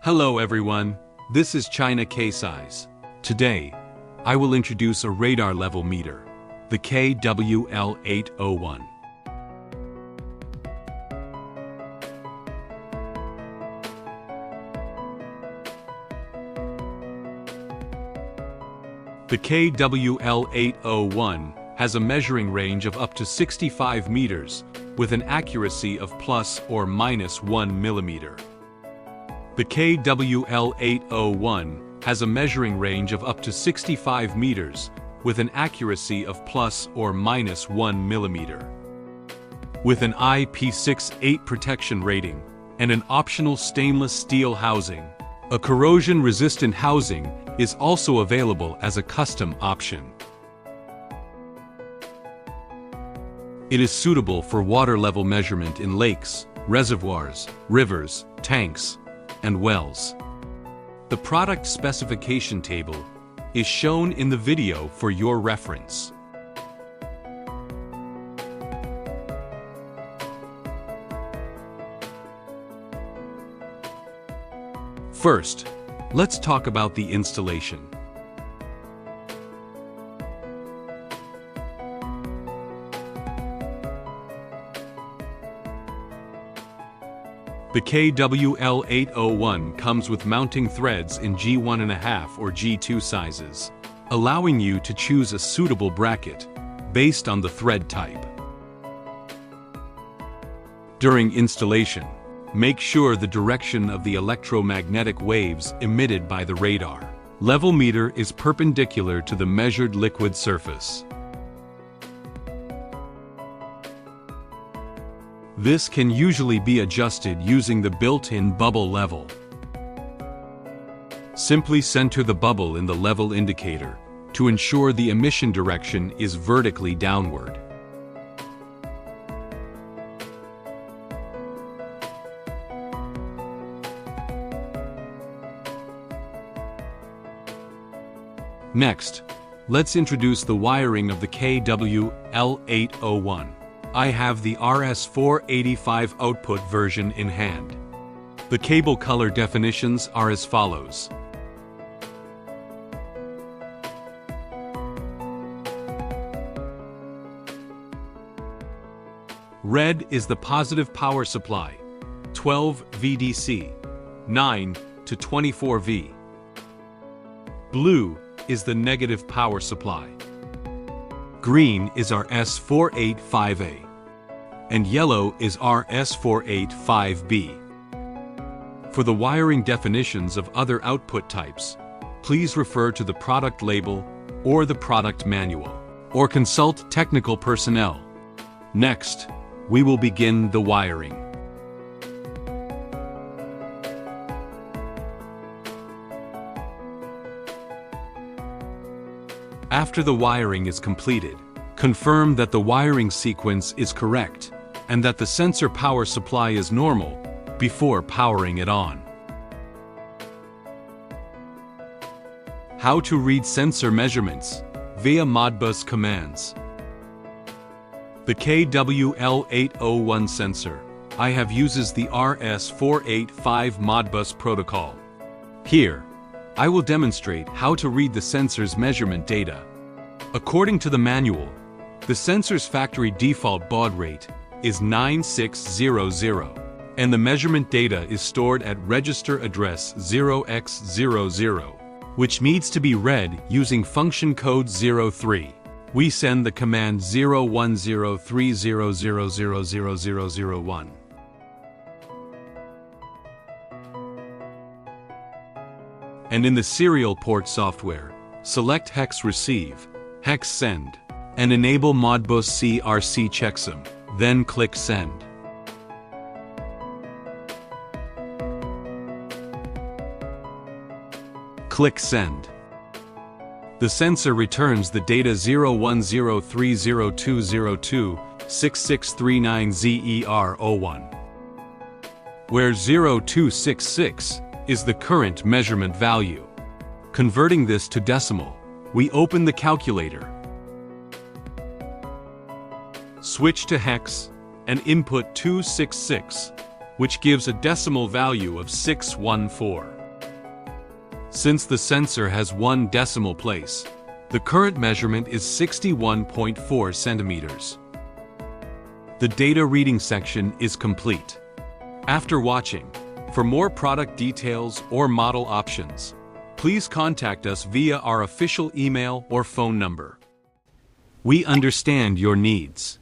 Hello everyone, this is China K-Size. Today, I will introduce a radar level meter, the KWL801. The KWL801 has a measuring range of up to 65 meters with an accuracy of plus or minus 1 millimeter. The KWL801 has a measuring range of up to 65 meters with an accuracy of plus or minus 1 millimeter. With an IP68 protection rating and an optional stainless steel housing, a corrosion-resistant housing is also available as a custom option. It is suitable for water level measurement in lakes, reservoirs, rivers, tanks, and wells. The product specification table is shown in the video for your reference. First, let's talk about the installation. The KWL801 comes with mounting threads in G1.5 or G2 sizes, allowing you to choose a suitable bracket based on the thread type. During installation, make sure the direction of the electromagnetic waves emitted by the radar level meter is perpendicular to the measured liquid surface. This can usually be adjusted using the built-in bubble level. Simply center the bubble in the level indicator to ensure the emission direction is vertically downward. Next, let's introduce the wiring of the KWL801. I have the RS485 output version in hand. The cable color definitions are as follows. Red is the positive power supply, 12 VDC, 9 to 24 V. Blue is the negative power supply. Green is our S485A, and yellow is our S485B. For the wiring definitions of other output types, please refer to the product label or the product manual, or consult technical personnel. Next, we will begin the wiring. After the wiring is completed, confirm that the wiring sequence is correct and that the sensor power supply is normal before powering it on. How to read sensor measurements via Modbus commands. The KWL801 sensor I have uses the RS485 Modbus protocol. Here, I will demonstrate how to read the sensor's measurement data. According to the manual, the sensor's factory default baud rate is 9600, and the measurement data is stored at register address 0x00, which needs to be read using function code 03. We send the command 010300000001. And in the serial port software, select hex receive, hex send, and enable Modbus CRC checksum, then click send. Click send. The sensor returns the data 010302026639ZER01, where 0266 is the current measurement value. Converting this to decimal, we open the calculator, switch to hex, and input 266, which gives a decimal value of 614. Since the sensor has one decimal place, the current measurement is 61.4 centimeters. The data reading section is complete. After watching, for more product details or model options, please contact us via our official email or phone number. We understand your needs.